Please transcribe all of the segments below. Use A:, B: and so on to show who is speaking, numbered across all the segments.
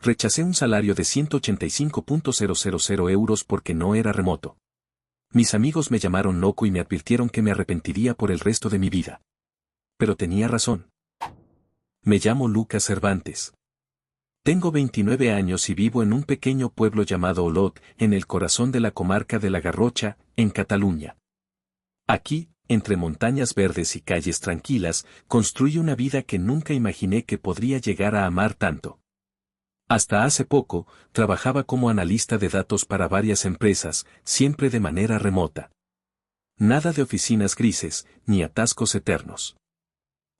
A: Rechacé un salario de 185.000 euros porque no era remoto. Mis amigos me llamaron loco y me advirtieron que me arrepentiría por el resto de mi vida. Pero tenía razón. Me llamo Lucas Cervantes. Tengo 29 años y vivo en un pequeño pueblo llamado Olot, en el corazón de la comarca de la Garrocha, en Cataluña. Aquí, entre montañas verdes y calles tranquilas, construí una vida que nunca imaginé que podría llegar a amar tanto. Hasta hace poco, trabajaba como analista de datos para varias empresas, siempre de manera remota. Nada de oficinas grises, ni atascos eternos.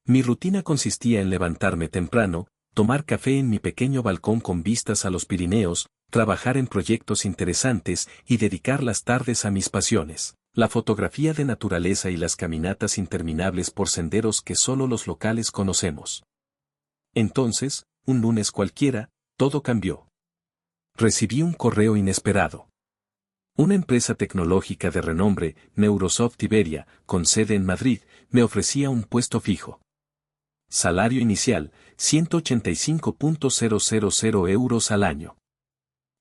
A: Mi rutina consistía en levantarme temprano, tomar café en mi pequeño balcón con vistas a los Pirineos, trabajar en proyectos interesantes y dedicar las tardes a mis pasiones, la fotografía de naturaleza y las caminatas interminables por senderos que solo los locales conocemos. Entonces, un lunes cualquiera, todo cambió. Recibí un correo inesperado. Una empresa tecnológica de renombre, Neurosoft Iberia, con sede en Madrid, me ofrecía un puesto fijo. Salario inicial, 185.000 euros al año.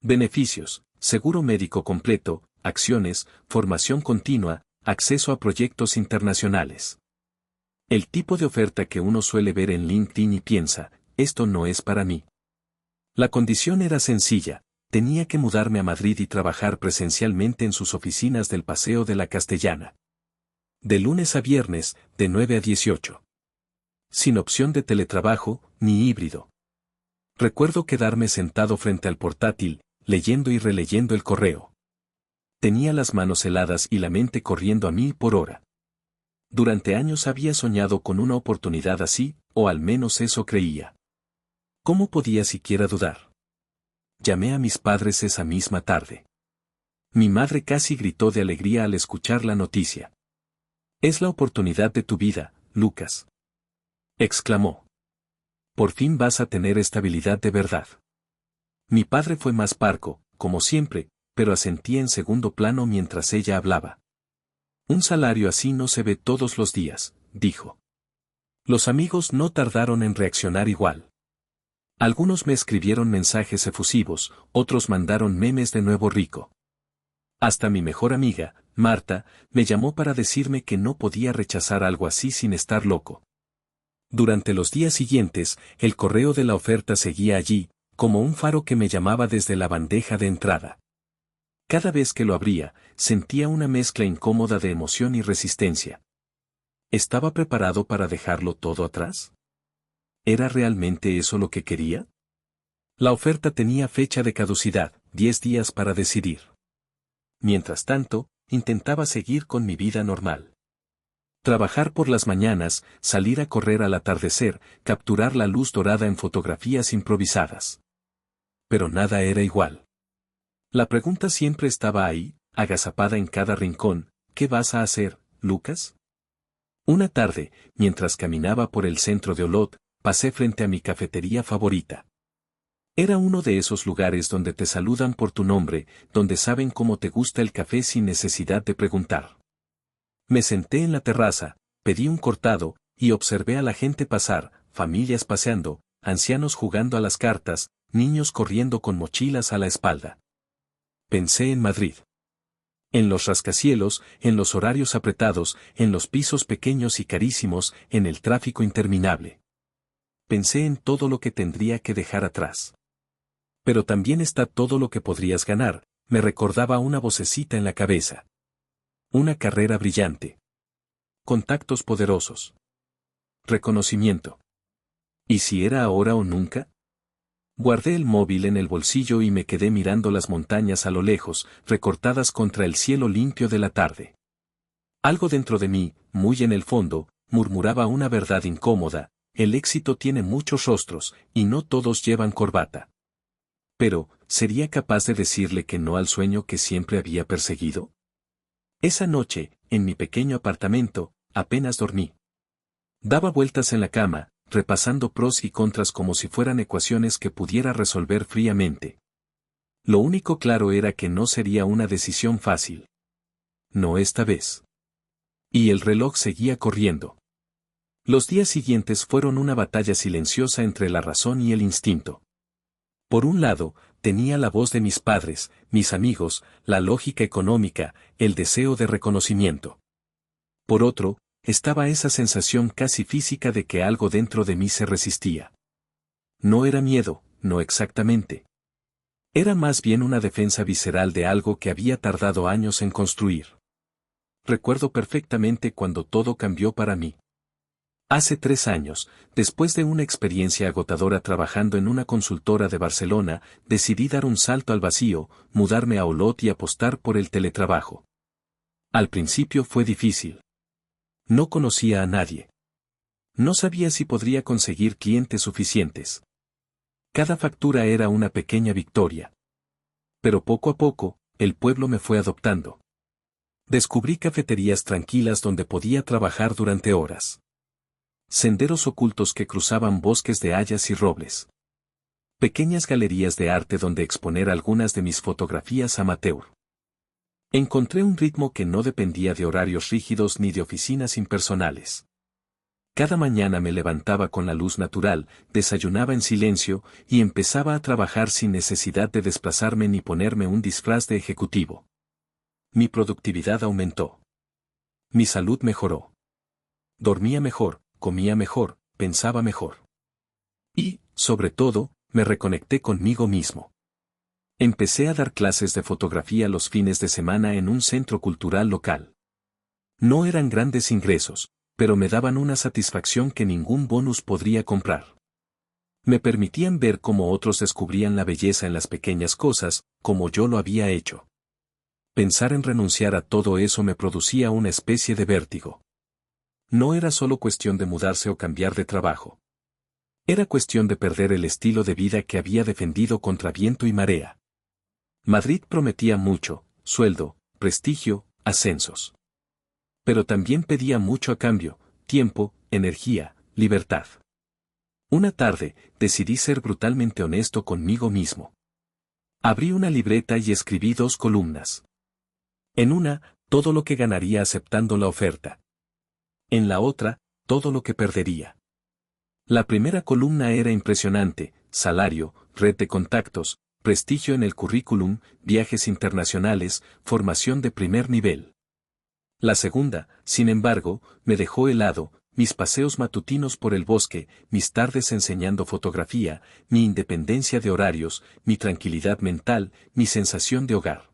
A: Beneficios, seguro médico completo, acciones, formación continua, acceso a proyectos internacionales. El tipo de oferta que uno suele ver en LinkedIn y piensa, esto no es para mí. La condición era sencilla, tenía que mudarme a Madrid y trabajar presencialmente en sus oficinas del Paseo de la Castellana. De lunes a viernes, de 9 a 18. Sin opción de teletrabajo, ni híbrido. Recuerdo quedarme sentado frente al portátil, leyendo y releyendo el correo. Tenía las manos heladas y la mente corriendo a 1000 por hora. Durante años había soñado con una oportunidad así, o al menos eso creía. ¿Cómo podía siquiera dudar? Llamé a mis padres esa misma tarde. Mi madre casi gritó de alegría al escuchar la noticia. «Es la oportunidad de tu vida, Lucas», exclamó. «Por fin vas a tener estabilidad de verdad». Mi padre fue más parco, como siempre, pero asentía en segundo plano mientras ella hablaba. «Un salario así no se ve todos los días», dijo. Los amigos no tardaron en reaccionar igual. Algunos me escribieron mensajes efusivos, otros mandaron memes de nuevo rico. Hasta mi mejor amiga, Marta, me llamó para decirme que no podía rechazar algo así sin estar loco. Durante los días siguientes, el correo de la oferta seguía allí, como un faro que me llamaba desde la bandeja de entrada. Cada vez que lo abría, sentía una mezcla incómoda de emoción y resistencia. ¿Estaba preparado para dejarlo todo atrás? ¿Era realmente eso lo que quería? La oferta tenía fecha de caducidad, 10 días para decidir. Mientras tanto, intentaba seguir con mi vida normal. Trabajar por las mañanas, salir a correr al atardecer, capturar la luz dorada en fotografías improvisadas. Pero nada era igual. La pregunta siempre estaba ahí, agazapada en cada rincón, ¿qué vas a hacer, Lucas? Una tarde, mientras caminaba por el centro de Olot, pasé frente a mi cafetería favorita. Era uno de esos lugares donde te saludan por tu nombre, donde saben cómo te gusta el café sin necesidad de preguntar. Me senté en la terraza, pedí un cortado, y observé a la gente pasar, familias paseando, ancianos jugando a las cartas, niños corriendo con mochilas a la espalda. Pensé en Madrid. En los rascacielos, en los horarios apretados, en los pisos pequeños y carísimos, en el tráfico interminable. Pensé en todo lo que tendría que dejar atrás. Pero también está todo lo que podrías ganar, me recordaba una vocecita en la cabeza. Una carrera brillante. Contactos poderosos. Reconocimiento. ¿Y si era ahora o nunca? Guardé el móvil en el bolsillo y me quedé mirando las montañas a lo lejos, recortadas contra el cielo limpio de la tarde. Algo dentro de mí, muy en el fondo, murmuraba una verdad incómoda: el éxito tiene muchos rostros, y no todos llevan corbata. Pero, ¿sería capaz de decirle que no al sueño que siempre había perseguido? Esa noche, en mi pequeño apartamento, apenas dormí. Daba vueltas en la cama, repasando pros y contras como si fueran ecuaciones que pudiera resolver fríamente. Lo único claro era que no sería una decisión fácil. No esta vez. Y el reloj seguía corriendo. Los días siguientes fueron una batalla silenciosa entre la razón y el instinto. Por un lado, tenía la voz de mis padres, mis amigos, la lógica económica, el deseo de reconocimiento. Por otro, estaba esa sensación casi física de que algo dentro de mí se resistía. No era miedo, no exactamente. Era más bien una defensa visceral de algo que había tardado años en construir. Recuerdo perfectamente cuando todo cambió para mí. Hace 3 años, después de una experiencia agotadora trabajando en una consultora de Barcelona, decidí dar un salto al vacío, mudarme a Olot y apostar por el teletrabajo. Al principio fue difícil. No conocía a nadie. No sabía si podría conseguir clientes suficientes. Cada factura era una pequeña victoria. Pero poco a poco, el pueblo me fue adoptando. Descubrí cafeterías tranquilas donde podía trabajar durante horas. Senderos ocultos que cruzaban bosques de hayas y robles. Pequeñas galerías de arte donde exponer algunas de mis fotografías amateur. Encontré un ritmo que no dependía de horarios rígidos ni de oficinas impersonales. Cada mañana me levantaba con la luz natural, desayunaba en silencio y empezaba a trabajar sin necesidad de desplazarme ni ponerme un disfraz de ejecutivo. Mi productividad aumentó. Mi salud mejoró. Dormía mejor, comía mejor, pensaba mejor. Y, sobre todo, me reconecté conmigo mismo. Empecé a dar clases de fotografía los fines de semana en un centro cultural local. No eran grandes ingresos, pero me daban una satisfacción que ningún bonus podría comprar. Me permitían ver cómo otros descubrían la belleza en las pequeñas cosas, como yo lo había hecho. Pensar en renunciar a todo eso me producía una especie de vértigo. No era solo cuestión de mudarse o cambiar de trabajo. Era cuestión de perder el estilo de vida que había defendido contra viento y marea. Madrid prometía mucho, sueldo, prestigio, ascensos. Pero también pedía mucho a cambio, tiempo, energía, libertad. Una tarde, decidí ser brutalmente honesto conmigo mismo. Abrí una libreta y escribí 2 columnas. En una, todo lo que ganaría aceptando la oferta. En la otra, todo lo que perdería. La primera columna era impresionante: salario, red de contactos, prestigio en el currículum, viajes internacionales, formación de primer nivel. La segunda, sin embargo, me dejó helado: mis paseos matutinos por el bosque, mis tardes enseñando fotografía, mi independencia de horarios, mi tranquilidad mental, mi sensación de hogar.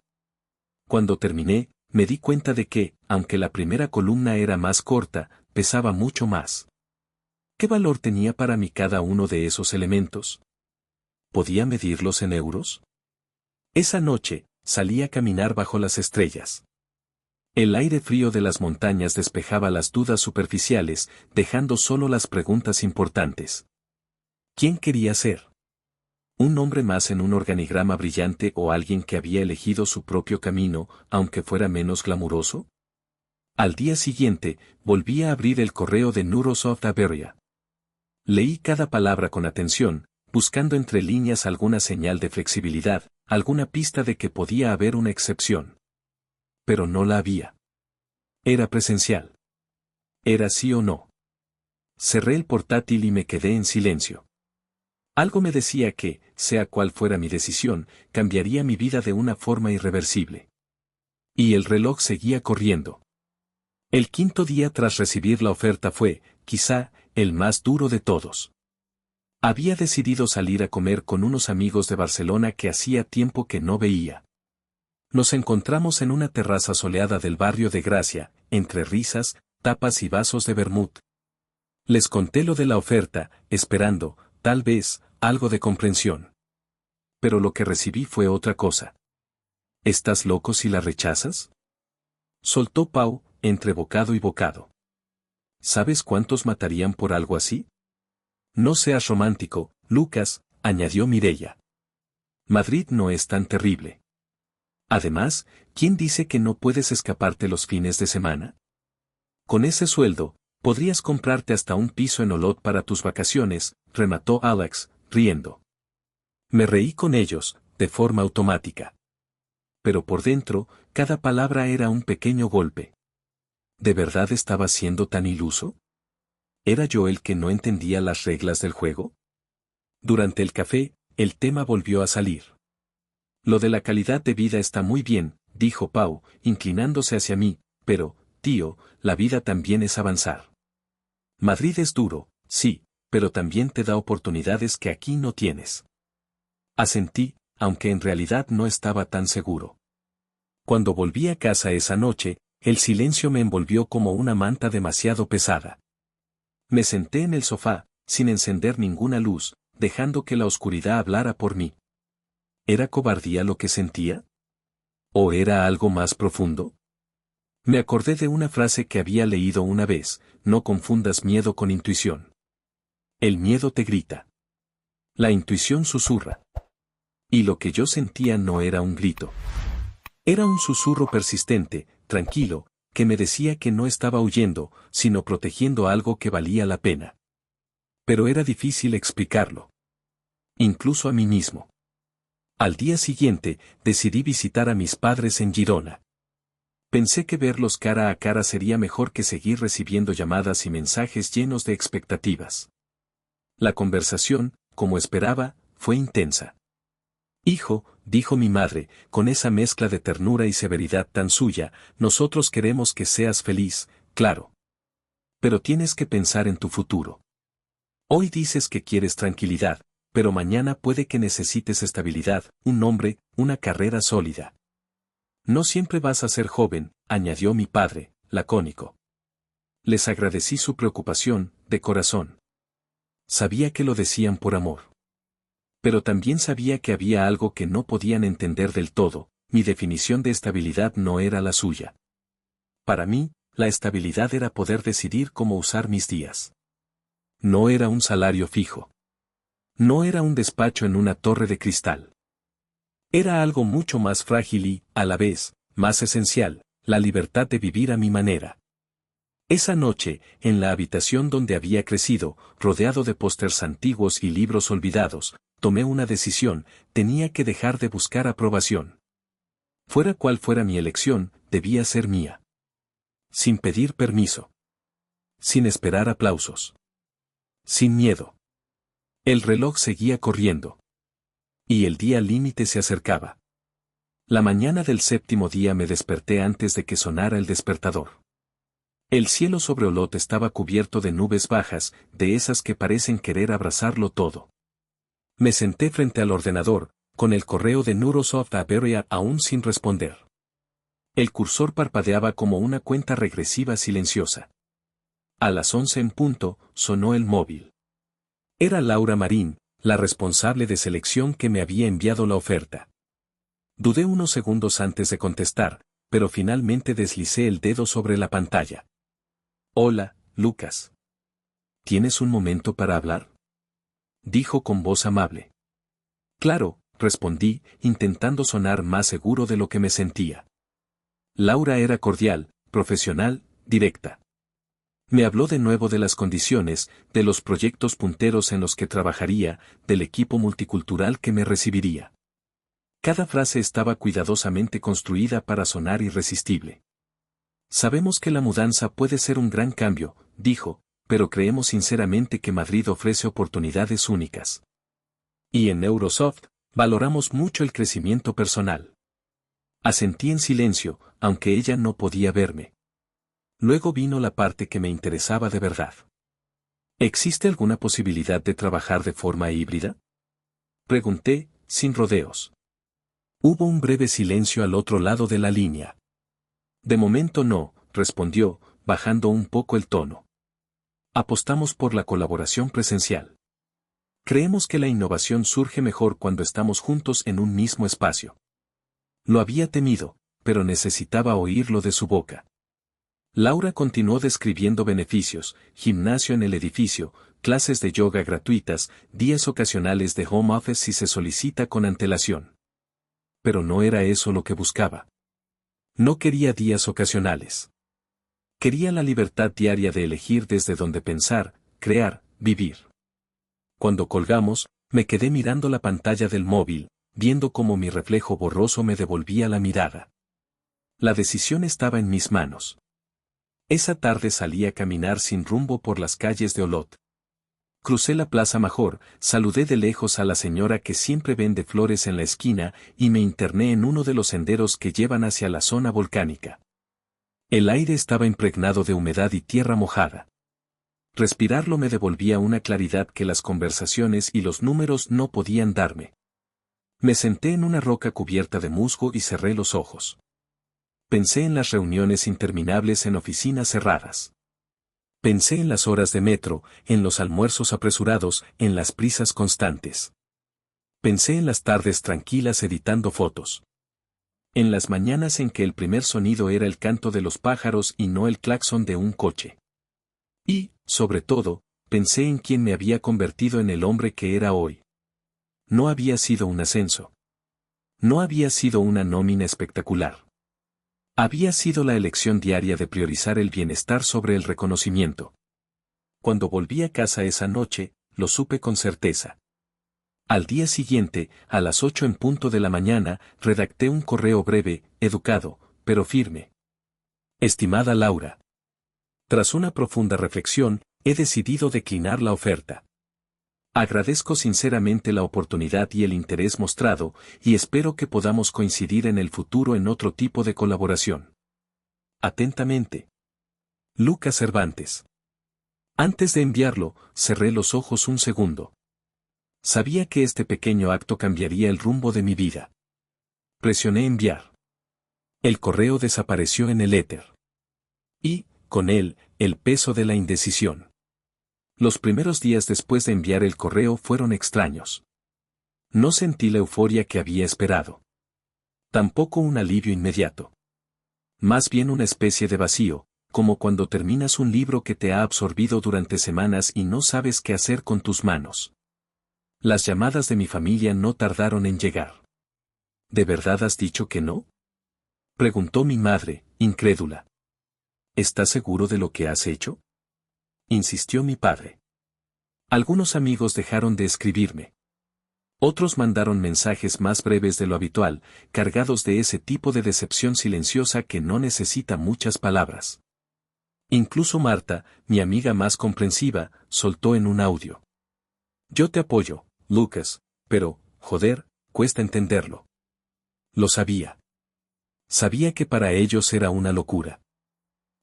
A: Cuando terminé, me di cuenta de que, aunque la primera columna era más corta, pesaba mucho más. ¿Qué valor tenía para mí cada uno de esos elementos? ¿Podía medirlos en euros? Esa noche, salí a caminar bajo las estrellas. El aire frío de las montañas despejaba las dudas superficiales, dejando solo las preguntas importantes. ¿Quién quería ser? ¿Un hombre más en un organigrama brillante o alguien que había elegido su propio camino, aunque fuera menos glamuroso? Al día siguiente, volví a abrir el correo de Neurosoft Iberia. Leí cada palabra con atención, buscando entre líneas alguna señal de flexibilidad, alguna pista de que podía haber una excepción. Pero no la había. Era presencial. Era sí o no. Cerré el portátil y me quedé en silencio. Algo me decía que, sea cual fuera mi decisión, cambiaría mi vida de una forma irreversible. Y el reloj seguía corriendo. El 5.º día tras recibir la oferta fue, quizá, el más duro de todos. Había decidido salir a comer con unos amigos de Barcelona que hacía tiempo que no veía. Nos encontramos en una terraza soleada del barrio de Gracia, entre risas, tapas y vasos de vermut. Les conté lo de la oferta, esperando, tal vez, algo de comprensión. Pero lo que recibí fue otra cosa. ¿Estás loco si la rechazas?, soltó Pau, entre bocado y bocado. ¿Sabes cuántos matarían por algo así? No seas romántico, Lucas, añadió Mireia. Madrid no es tan terrible. Además, ¿quién dice que no puedes escaparte los fines de semana? Con ese sueldo, podrías comprarte hasta un piso en Olot para tus vacaciones, remató Alex, riendo. Me reí con ellos, de forma automática. Pero por dentro, cada palabra era un pequeño golpe. ¿De verdad estaba siendo tan iluso? ¿Era yo el que no entendía las reglas del juego? Durante el café, el tema volvió a salir. Lo de la calidad de vida está muy bien, dijo Pau, inclinándose hacia mí, pero, tío, la vida también es avanzar. Madrid es duro, sí, pero también te da oportunidades que aquí no tienes. Asentí, aunque en realidad no estaba tan seguro. Cuando volví a casa esa noche, el silencio me envolvió como una manta demasiado pesada. Me senté en el sofá, sin encender ninguna luz, dejando que la oscuridad hablara por mí. ¿Era cobardía lo que sentía? ¿O era algo más profundo? Me acordé de una frase que había leído una vez: no confundas miedo con intuición. El miedo te grita. La intuición susurra. Y lo que yo sentía no era un grito. Era un susurro persistente, tranquilo, que me decía que no estaba huyendo, sino protegiendo algo que valía la pena. Pero era difícil explicarlo. Incluso a mí mismo. Al día siguiente, decidí visitar a mis padres en Girona. Pensé que verlos cara a cara sería mejor que seguir recibiendo llamadas y mensajes llenos de expectativas. La conversación, como esperaba, fue intensa. Hijo, dijo mi madre, con esa mezcla de ternura y severidad tan suya, nosotros queremos que seas feliz, claro. Pero tienes que pensar en tu futuro. Hoy dices que quieres tranquilidad, pero mañana puede que necesites estabilidad, un nombre, una carrera sólida. No siempre vas a ser joven, añadió mi padre, lacónico. Les agradecí su preocupación, de corazón. Sabía que lo decían por amor. Pero también sabía que había algo que no podían entender del todo: mi definición de estabilidad no era la suya. Para mí, la estabilidad era poder decidir cómo usar mis días. No era un salario fijo. No era un despacho en una torre de cristal. Era algo mucho más frágil y, a la vez, más esencial: la libertad de vivir a mi manera. Esa noche, en la habitación donde había crecido, rodeado de pósters antiguos y libros olvidados, tomé una decisión: tenía que dejar de buscar aprobación. Fuera cual fuera mi elección, debía ser mía. Sin pedir permiso. Sin esperar aplausos. Sin miedo. El reloj seguía corriendo. Y el día límite se acercaba. La mañana del séptimo día me desperté antes de que sonara el despertador. El cielo sobre Olot estaba cubierto de nubes bajas, de esas que parecen querer abrazarlo todo. Me senté frente al ordenador, con el correo de Neurosoft Iberia aún sin responder. El cursor parpadeaba como una cuenta regresiva silenciosa. A las 11 en punto, sonó el móvil. Era Laura Marín, la responsable de selección que me había enviado la oferta. Dudé unos segundos antes de contestar, pero finalmente deslicé el dedo sobre la pantalla. Hola, Lucas. ¿Tienes un momento para hablar?, dijo con voz amable. Claro, respondí, intentando sonar más seguro de lo que me sentía. Laura era cordial, profesional, directa. Me habló de nuevo de las condiciones, de los proyectos punteros en los que trabajaría, del equipo multicultural que me recibiría. Cada frase estaba cuidadosamente construida para sonar irresistible. Sabemos que la mudanza puede ser un gran cambio, dijo, pero creemos sinceramente que Madrid ofrece oportunidades únicas. Y en Neurosoft, valoramos mucho el crecimiento personal. Asentí en silencio, aunque ella no podía verme. Luego vino la parte que me interesaba de verdad. ¿Existe alguna posibilidad de trabajar de forma híbrida?, pregunté, sin rodeos. Hubo un breve silencio al otro lado de la línea. De momento no, respondió, bajando un poco el tono. Apostamos por la colaboración presencial. Creemos que la innovación surge mejor cuando estamos juntos en un mismo espacio. Lo había temido, pero necesitaba oírlo de su boca. Laura continuó describiendo beneficios: gimnasio en el edificio, clases de yoga gratuitas, días ocasionales de home office si se solicita con antelación. Pero no era eso lo que buscaba. No quería días ocasionales. Quería la libertad diaria de elegir desde dónde pensar, crear, vivir. Cuando colgamos, me quedé mirando la pantalla del móvil, viendo cómo mi reflejo borroso me devolvía la mirada. La decisión estaba en mis manos. Esa tarde salí a caminar sin rumbo por las calles de Olot. Crucé la Plaza Major, saludé de lejos a la señora que siempre vende flores en la esquina y me interné en uno de los senderos que llevan hacia la zona volcánica. El aire estaba impregnado de humedad y tierra mojada. Respirarlo me devolvía una claridad que las conversaciones y los números no podían darme. Me senté en una roca cubierta de musgo y cerré los ojos. Pensé en las reuniones interminables en oficinas cerradas. Pensé en las horas de metro, en los almuerzos apresurados, en las prisas constantes. Pensé en las tardes tranquilas editando fotos. En las mañanas en que el primer sonido era el canto de los pájaros y no el claxon de un coche. Y, sobre todo, pensé en quién me había convertido en el hombre que era hoy. No había sido un ascenso. No había sido una nómina espectacular. Había sido la elección diaria de priorizar el bienestar sobre el reconocimiento. Cuando volví a casa esa noche, lo supe con certeza. Al día siguiente, a las 8 en punto de la mañana, redacté un correo breve, educado, pero firme. Estimada Laura. Tras una profunda reflexión, he decidido declinar la oferta. Agradezco sinceramente la oportunidad y el interés mostrado, y espero que podamos coincidir en el futuro en otro tipo de colaboración. Atentamente. Lucas Cervantes. Antes de enviarlo, cerré los ojos un segundo. Sabía que este pequeño acto cambiaría el rumbo de mi vida. Presioné enviar. El correo desapareció en el éter. Y, con él, el peso de la indecisión. Los primeros días después de enviar el correo fueron extraños. No sentí la euforia que había esperado. Tampoco un alivio inmediato. Más bien una especie de vacío, como cuando terminas un libro que te ha absorbido durante semanas y no sabes qué hacer con tus manos. Las llamadas de mi familia no tardaron en llegar. ¿De verdad has dicho que no? Preguntó mi madre, incrédula. ¿Estás seguro de lo que has hecho? Insistió mi padre. Algunos amigos dejaron de escribirme. Otros mandaron mensajes más breves de lo habitual, cargados de ese tipo de decepción silenciosa que no necesita muchas palabras. Incluso Marta, mi amiga más comprensiva, soltó en un audio. Yo te apoyo, Lucas, pero, joder, cuesta entenderlo. Lo sabía. Sabía que para ellos era una locura.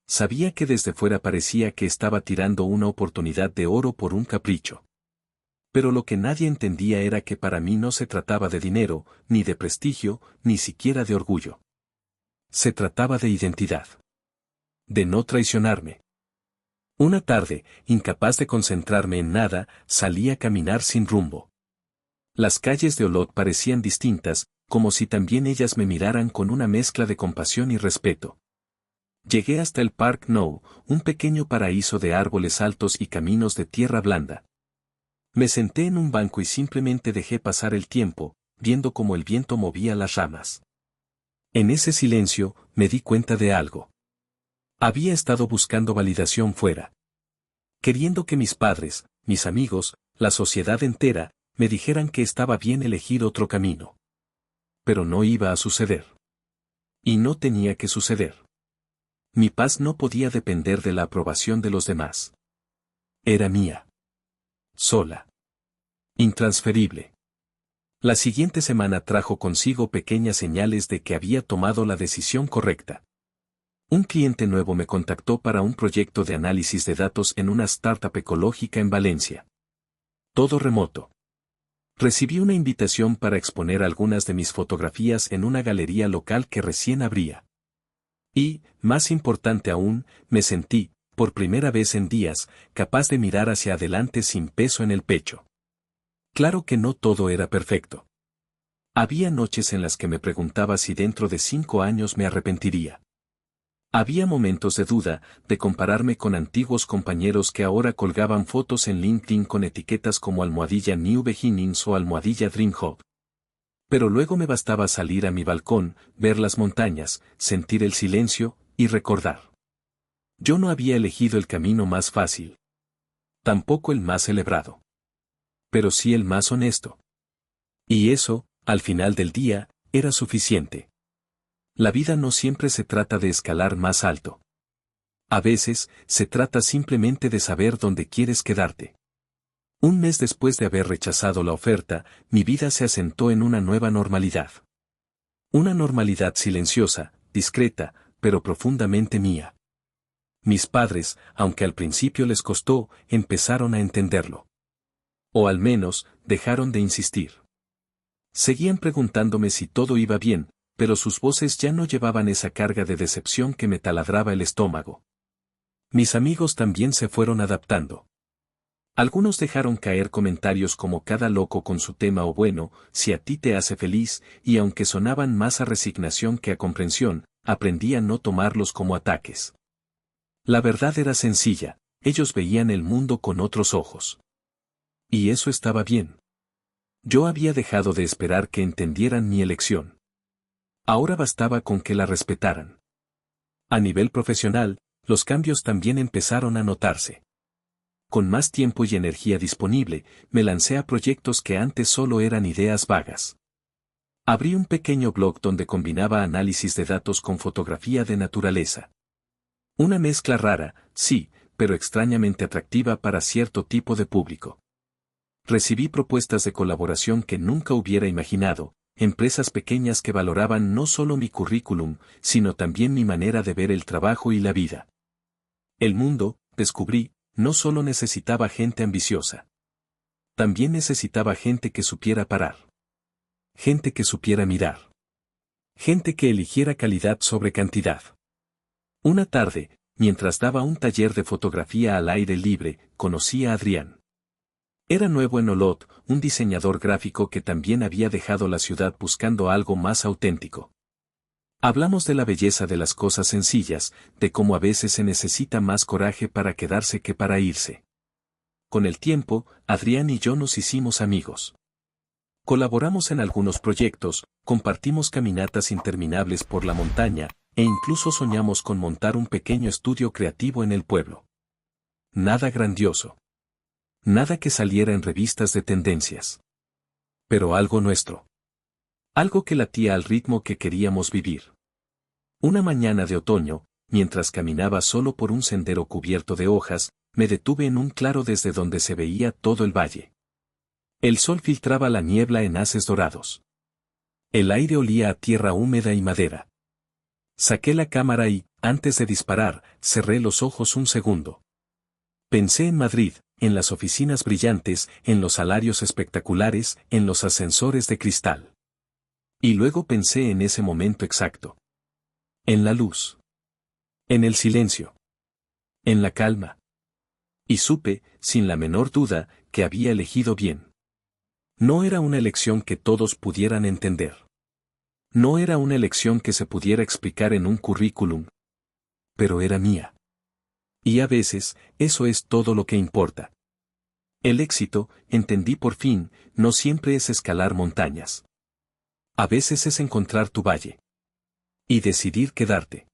A: Sabía que desde fuera parecía que estaba tirando una oportunidad de oro por un capricho. Pero lo que nadie entendía era que para mí no se trataba de dinero, ni de prestigio, ni siquiera de orgullo. Se trataba de identidad. De no traicionarme. Una tarde, incapaz de concentrarme en nada, salí a caminar sin rumbo. Las calles de Olot parecían distintas, como si también ellas me miraran con una mezcla de compasión y respeto. Llegué hasta el Park Nou, un pequeño paraíso de árboles altos y caminos de tierra blanda. Me senté en un banco y simplemente dejé pasar el tiempo, viendo cómo el viento movía las ramas. En ese silencio, me di cuenta de algo. Había estado buscando validación fuera. Queriendo que mis padres, mis amigos, la sociedad entera, me dijeran que estaba bien elegir otro camino. Pero no iba a suceder. Y no tenía que suceder. Mi paz no podía depender de la aprobación de los demás. Era mía. Sola. Intransferible. La siguiente semana trajo consigo pequeñas señales de que había tomado la decisión correcta. Un cliente nuevo me contactó para un proyecto de análisis de datos en una startup ecológica en Valencia. Todo remoto. Recibí una invitación para exponer algunas de mis fotografías en una galería local que recién abría. Y, más importante aún, me sentí, por primera vez en días, capaz de mirar hacia adelante sin peso en el pecho. Claro que no todo era perfecto. Había noches en las que me preguntaba si dentro de 5 años me arrepentiría. Había momentos de duda, de compararme con antiguos compañeros que ahora colgaban fotos en LinkedIn con etiquetas como almohadilla New Beginnings o almohadilla Dream Hub. Pero luego me bastaba salir a mi balcón, ver las montañas, sentir el silencio, y recordar. Yo no había elegido el camino más fácil. Tampoco el más celebrado. Pero sí el más honesto. Y eso, al final del día, era suficiente. La vida no siempre se trata de escalar más alto. A veces, se trata simplemente de saber dónde quieres quedarte. Un mes después de haber rechazado la oferta, mi vida se asentó en una nueva normalidad. Una normalidad silenciosa, discreta, pero profundamente mía. Mis padres, aunque al principio les costó, empezaron a entenderlo. O al menos, dejaron de insistir. Seguían preguntándome si todo iba bien, pero sus voces ya no llevaban esa carga de decepción que me taladraba el estómago. Mis amigos también se fueron adaptando. Algunos dejaron caer comentarios como cada loco con su tema o bueno, si a ti te hace feliz, y aunque sonaban más a resignación que a comprensión, aprendí a no tomarlos como ataques. La verdad era sencilla, ellos veían el mundo con otros ojos. Y eso estaba bien. Yo había dejado de esperar que entendieran mi elección. Ahora bastaba con que la respetaran. A nivel profesional, los cambios también empezaron a notarse. Con más tiempo y energía disponible, me lancé a proyectos que antes solo eran ideas vagas. Abrí un pequeño blog donde combinaba análisis de datos con fotografía de naturaleza. Una mezcla rara, sí, pero extrañamente atractiva para cierto tipo de público. Recibí propuestas de colaboración que nunca hubiera imaginado, empresas pequeñas que valoraban no solo mi currículum, sino también mi manera de ver el trabajo y la vida. El mundo, descubrí, no solo necesitaba gente ambiciosa. También necesitaba gente que supiera parar. Gente que supiera mirar. Gente que eligiera calidad sobre cantidad. Una tarde, mientras daba un taller de fotografía al aire libre, conocí a Adrián. Era nuevo en Olot, un diseñador gráfico que también había dejado la ciudad buscando algo más auténtico. Hablamos de la belleza de las cosas sencillas, de cómo a veces se necesita más coraje para quedarse que para irse. Con el tiempo, Adrián y yo nos hicimos amigos. Colaboramos en algunos proyectos, compartimos caminatas interminables por la montaña, e incluso soñamos con montar un pequeño estudio creativo en el pueblo. Nada grandioso. Nada que saliera en revistas de tendencias. Pero algo nuestro. Algo que latía al ritmo que queríamos vivir. Una mañana de otoño, mientras caminaba solo por un sendero cubierto de hojas, me detuve en un claro desde donde se veía todo el valle. El sol filtraba la niebla en haces dorados. El aire olía a tierra húmeda y madera. Saqué la cámara y, antes de disparar, cerré los ojos un segundo. Pensé en Madrid, en las oficinas brillantes, en los salarios espectaculares, en los ascensores de cristal. Y luego pensé en ese momento exacto. En la luz. En el silencio. En la calma. Y supe, sin la menor duda, que había elegido bien. No era una elección que todos pudieran entender. No era una elección que se pudiera explicar en un currículum. Pero era mía. Y a veces, eso es todo lo que importa. El éxito, entendí por fin, no siempre es escalar montañas. A veces es encontrar tu valle. Y decidir quedarte.